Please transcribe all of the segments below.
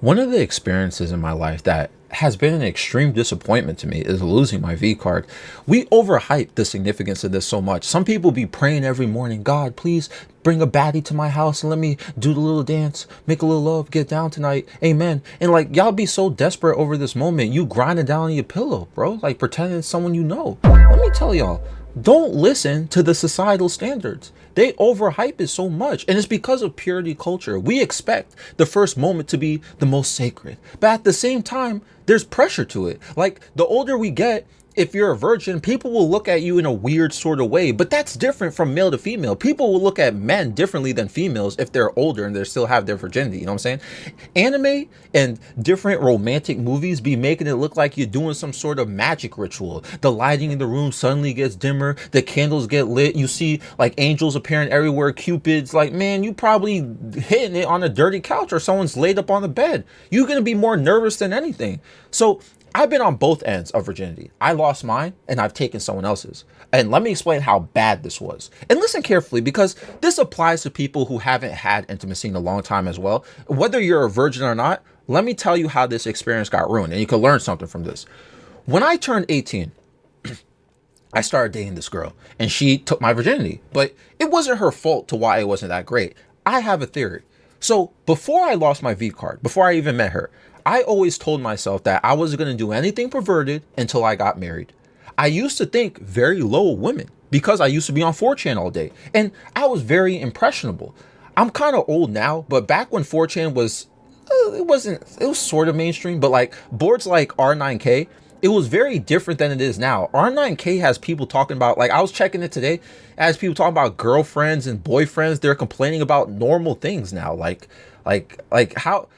One of the experiences in my life that has been an extreme disappointment to me is losing my V card. We overhype the significance of this so much. Some people be praying every morning, God, please bring a baddie to my house and let me do the little dance, make a little love, get down tonight. Amen. And like, y'all be so desperate over this moment. You grinding down on your pillow, bro, like pretending it's someone you know. Let me tell y'all, don't listen to the societal standards. They overhype it so much. And it's because of purity culture. We expect the first moment to be the most sacred. But at the same time, there's pressure to it. Like the older we get, if you're a virgin, people will look at you in a weird sort of way, but that's different from male to female. People will look at men differently than females if they're older and they still have their virginity. You know what I'm saying? Anime and different romantic movies be making it look like you're doing some sort of magic ritual. The lighting in the room suddenly gets dimmer. The candles get lit. You see like angels appearing everywhere. Cupid's like, man, you probably hitting it on a dirty couch or someone's laid up on the bed. You're going to be more nervous than anything. So I've been on both ends of virginity. I lost mine and I've taken someone else's. And let me explain how bad this was. And listen carefully because this applies to people who haven't had intimacy in a long time as well. Whether you're a virgin or not, let me tell you how this experience got ruined and you can learn something from this. When I turned 18, I started dating this girl and she took my virginity, but it wasn't her fault to why it wasn't that great. I have a theory. So before I lost my V card, before I even met her, I always told myself that I wasn't going to do anything perverted until I got married. I used to think very low of women because I used to be on 4chan all day and I was very impressionable. I'm kind of old now, but back when 4chan was, it was sort of mainstream, but like boards like R9K, it was very different than it is now. R9K has people talking about, like I was checking it today, as people talking about girlfriends and boyfriends, they're complaining about normal things now. Like how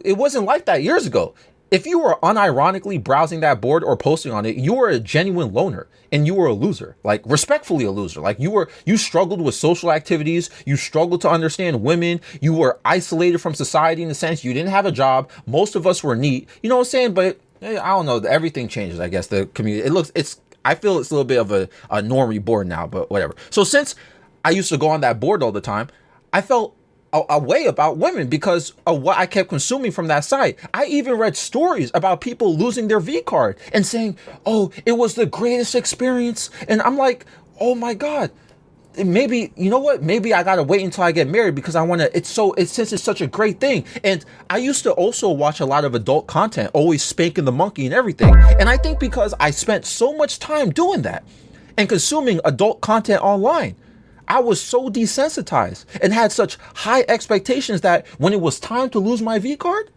it wasn't like that years ago. If you were unironically browsing that board or posting on it, you were a genuine loner and you were a loser, like respectfully a loser. Like you struggled with social activities. You struggled to understand women. You were isolated from society in the sense you didn't have a job. Most of us were neat, you know what I'm saying? But I don't know. Everything changes, I guess. The community, I feel it's a little bit of a normie board now, but whatever. So since I used to go on that board all the time, I felt a way about women because of what I kept consuming from that site. I even read stories about people losing their V card and saying, oh, it was the greatest experience. And I'm like, oh my God, maybe, you know what? Maybe I got to wait until I get married because I want to, since it's such a great thing. And I used to also watch a lot of adult content, always spanking the monkey and everything. And I think because I spent so much time doing that and consuming adult content online, I was so desensitized and had such high expectations that when it was time to lose my V card,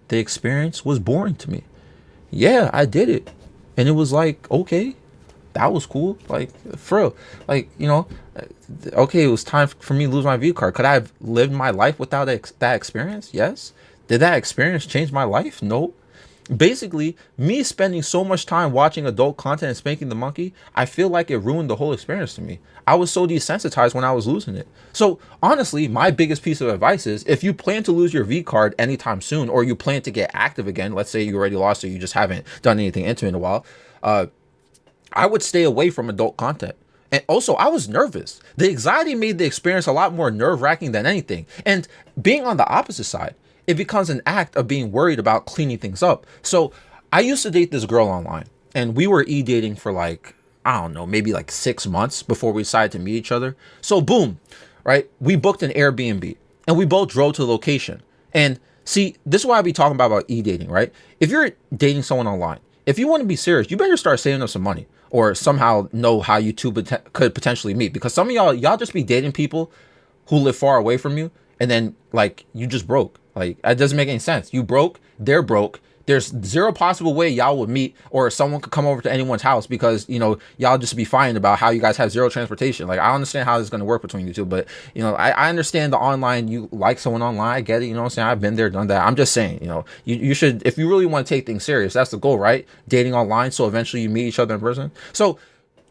the experience was boring to me. Yeah, I did it. And it was like, okay, that was cool. Like, for real. Like, you know, okay, it was time for me to lose my V card. Could I have lived my life without that experience? Yes. Did that experience change my life? No. Basically, me spending so much time watching adult content and spanking the monkey, I feel like it ruined the whole experience to me. I was so desensitized when I was losing it. So honestly, my biggest piece of advice is if you plan to lose your V card anytime soon, or you plan to get active again, let's say you already lost it, you just haven't done anything into it in a while, I would stay away from adult content. And also, I was nervous. The anxiety made the experience a lot more nerve-wracking than anything. And being on the opposite side, it becomes an act of being worried about cleaning things up. So I used to date this girl online and we were e-dating for like, I don't know, maybe like 6 months before we decided to meet each other. So boom, right? We booked an Airbnb and we both drove to the location. And see, this is why I be talking about e-dating, right? If you're dating someone online, if you want to be serious, you better start saving up some money or somehow know how you two could potentially meet. Because some of y'all just be dating people who live far away from you. And then like you just broke. Like, it doesn't make any sense. You broke, they're broke. There's zero possible way y'all would meet or someone could come over to anyone's house because, you know, y'all just be fighting about how you guys have zero transportation. Like, I don't understand how this is going to work between you two, but, you know, I understand the online, you like someone online. I get it. You know what I'm saying? I've been there, done that. I'm just saying, you know, you should, if you really want to take things serious, that's the goal, right? Dating online. So eventually you meet each other in person. So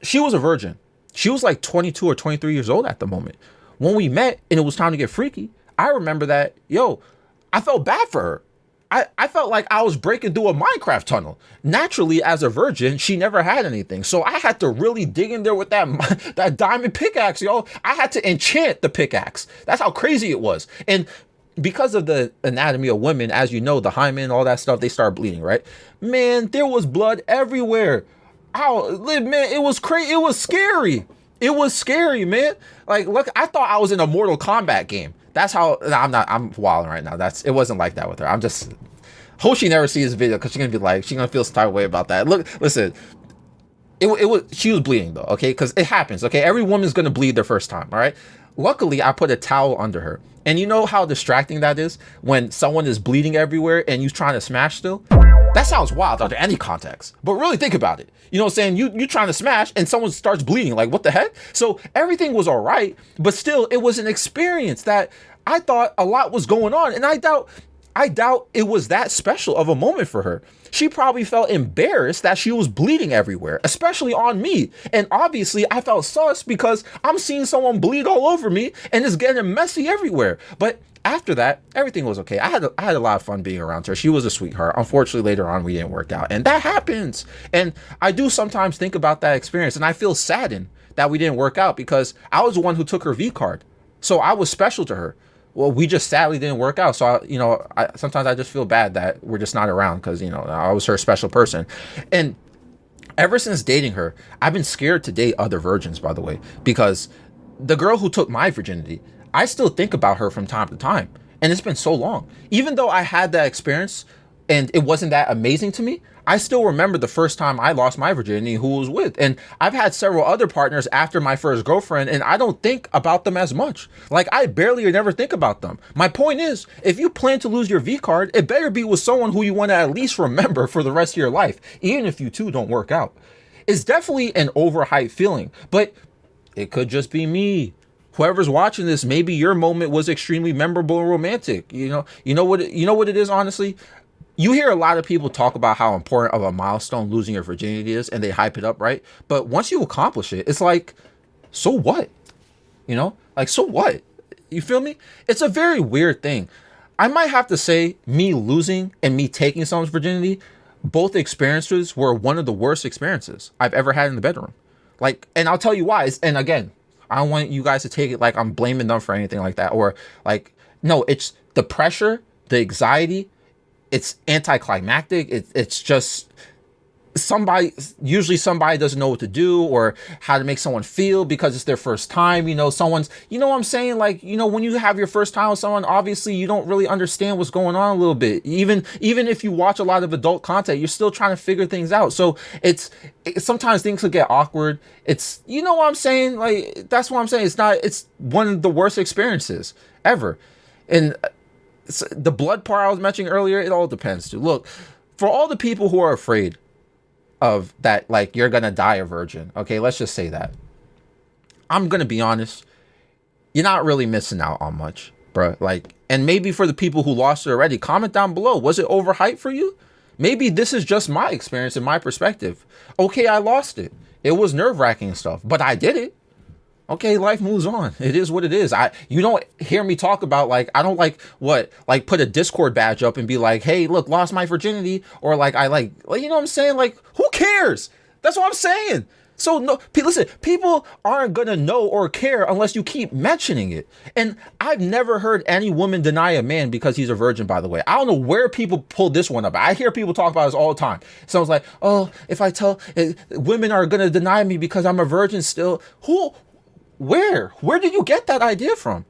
she was a virgin. She was like 22 or 23 years old at the moment. When we met and it was time to get freaky, I remember that, I felt bad for her. I felt like I was breaking through a Minecraft tunnel. Naturally, as a virgin, she never had anything. So I had to really dig in there with that diamond pickaxe, yo. I had to enchant the pickaxe. That's how crazy it was. And because of the anatomy of women, as you know, the hymen, all that stuff, they start bleeding, right? Man, there was blood everywhere. Ow, man, it was crazy. It was scary. It was scary, man. Like, look, I thought I was in a Mortal Kombat game. That's how. Nah, I'm wilding right now. It wasn't like that with her. I'm just. Hope she never sees this video, because she's gonna be like, she's gonna feel some type of way about that. Look, listen. It was, she was bleeding though, okay? Because it happens, okay? Every woman's gonna bleed their first time, all right? Luckily, I put a towel under her. And you know how distracting that is when someone is bleeding everywhere and you're trying to smash still? That sounds wild under any context. But really think about it. You know what I'm saying? You trying to smash and someone starts bleeding. Like, what the heck? So everything was all right, but still, it was an experience that I thought a lot was going on. And I doubt it was that special of a moment for her. She probably felt embarrassed that she was bleeding everywhere, especially on me. And obviously I felt sus because I'm seeing someone bleed all over me and it's getting messy everywhere. But after that, everything was okay. I had a lot of fun being around her. She was a sweetheart. Unfortunately, later on, we didn't work out, and that happens. And I do sometimes think about that experience, and I feel saddened that we didn't work out because I was the one who took her V card. So I was special to her. Well, we just sadly didn't work out. So, sometimes I just feel bad that we're just not around because, I was her special person. And ever since dating her, I've been scared to date other virgins, by the way, because the girl who took my virginity, I still think about her from time to time. And it's been so long. Even though I had that experience and it wasn't that amazing to me, I still remember the first time I lost my virginity, who I was with. And I've had several other partners after my first girlfriend, and I don't think about them as much. Like, I barely or never think about them. My point is, if you plan to lose your V card, it better be with someone who you want to at least remember for the rest of your life, even if you two don't work out. It's definitely an overhyped feeling, but it could just be me. Whoever's watching this, maybe your moment was extremely memorable and romantic. You know what it is, honestly? You hear a lot of people talk about how important of a milestone losing your virginity is, and they hype it up, right? But once you accomplish it, it's like, so what? So what? You feel me? It's a very weird thing. I might have to say, me losing and me taking someone's virginity, both experiences were one of the worst experiences I've ever had in the bedroom. Like, and I'll tell you why. And again, I don't want you guys to take it like I'm blaming them for anything like that, or like, no, it's the pressure, the anxiety. It's anticlimactic. It's just usually somebody doesn't know what to do or how to make someone feel because it's their first time. Someone's, what I'm saying? Like, when you have your first time with someone, obviously you don't really understand what's going on a little bit. Even if you watch a lot of adult content, you're still trying to figure things out. So sometimes things could get awkward. It's, what I'm saying? Like, that's what I'm saying. It's one of the worst experiences ever. And the blood part I was mentioning earlier, it all depends too. Look, for all the people who are afraid of that, like, you're gonna die a virgin, okay, let's just say that. I'm gonna be honest, you're not really missing out on much, bruh. Like, and maybe for the people who lost it already, comment down below. Was it overhyped for you? Maybe this is just my experience and my perspective. Okay, I lost it. It was nerve-wracking and stuff, but I did it. Okay, life moves on. It is what it is. You don't hear me talk about, like, I don't put a Discord badge up and be like, hey, look, lost my virginity, or like, you know what I'm saying? Like, who cares? That's what I'm saying. So no, listen, people aren't gonna know or care unless you keep mentioning it. And I've never heard any woman deny a man because he's a virgin, by the way. I don't know where people pull this one up. I hear people talk about this all the time. Someone's like, oh, if I tell women are gonna deny me because I'm a virgin still. Where did you get that idea from?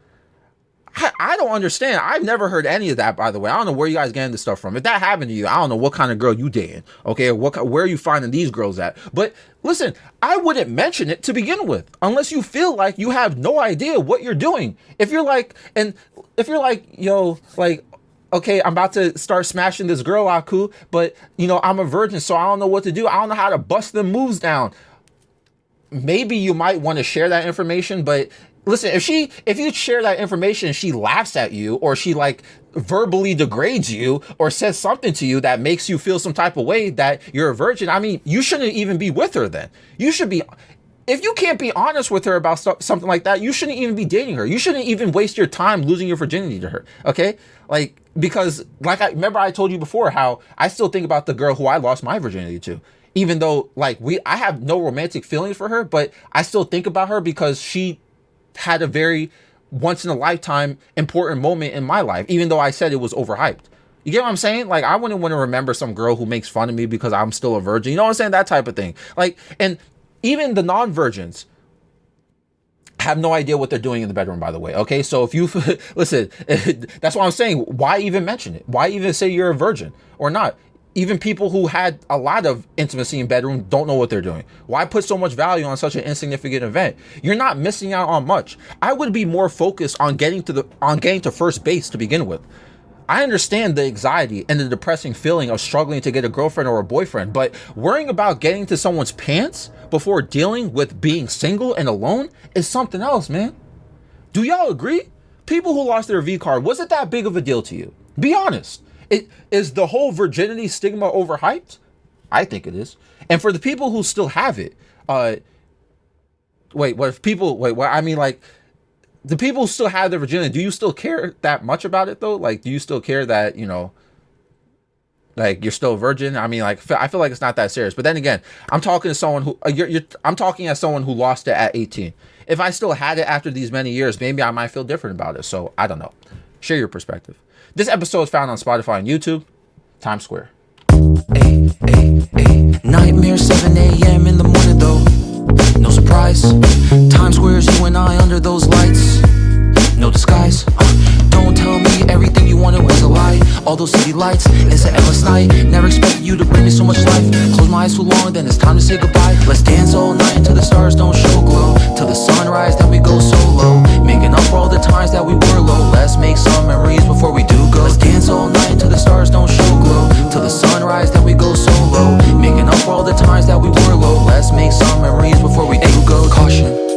I don't understand. I've never heard any of that, by the way. I don't know where you guys getting this stuff from. If that happened to you, I don't know what kind of girl you dating, okay? Where are you finding these girls at? But listen, I wouldn't mention it to begin with unless you feel like you have no idea what you're doing. If you're like, yo, like, okay, I'm about to start smashing this girl, Aku, but, I'm a virgin, so I don't know what to do. I don't know how to bust them moves down. Maybe you might want to share that information, but listen, if you share that information and she laughs at you, or she like verbally degrades you or says something to you that makes you feel some type of way that you're a virgin, I mean, you shouldn't even be with her then. You should be, if you can't be honest with her about something like that, you shouldn't even be dating her. You shouldn't even waste your time losing your virginity to her, okay? Like, because like remember I told you before how I still think about the girl who I lost my virginity to. Even though, like, I have no romantic feelings for her, but I still think about her because she had a very once in a lifetime important moment in my life, even though I said it was overhyped. You get what I'm saying? Like, I wouldn't want to remember some girl who makes fun of me because I'm still a virgin. You know what I'm saying? That type of thing. Like, and even the non-virgins have no idea what they're doing in the bedroom, by the way. Okay, so if you listen, that's why I'm saying, why even mention it? Why even say you're a virgin or not? Even people who had a lot of intimacy in bedroom don't know what they're doing. Why put so much value on such an insignificant event? You're not missing out on much. I would be more focused on getting to first base to begin with. I understand the anxiety and the depressing feeling of struggling to get a girlfriend or a boyfriend, but worrying about getting to someone's pants before dealing with being single and alone is something else, man. Do y'all agree? People who lost their V card, was it that big of a deal to you? Be honest. Is the whole virginity stigma overhyped? I think it is. And for the people who still have it, the people who still have their virginity, do you still care that much about it though? Like, do you still care that, like, you're still a virgin? I mean, like, I feel like it's not that serious. But then again, I'm talking to someone who I'm talking as someone who lost it at 18. If I still had it after these many years, maybe I might feel different about it. So I don't know. Share your perspective. This episode is found on Spotify and YouTube. Times Square. Nightmare 7 a.m. in the morning though. No surprise. Times Square's you and I under those lights. No disguise. Don't tell me everything you wanted was a lie. All those city lights, it's an endless night. Never expected you to bring me so much life. Close my eyes too long, then it's time to say goodbye. Let's dance all night until the stars don't show glow. Till the sunrise, then we go solo. Making up for all the times that we were low. Let's make some memories before we do go. Let's dance all night until the stars don't show glow. Till the sunrise, then we go solo. Making up for all the times that we were low. Let's make some memories before we do go. Caution.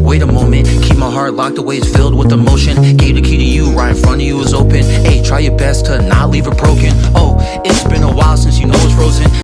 Wait a moment, keep my heart locked away, it's filled with emotion. Gave the key to you, right in front of you is open. Hey, try your best to not leave a pro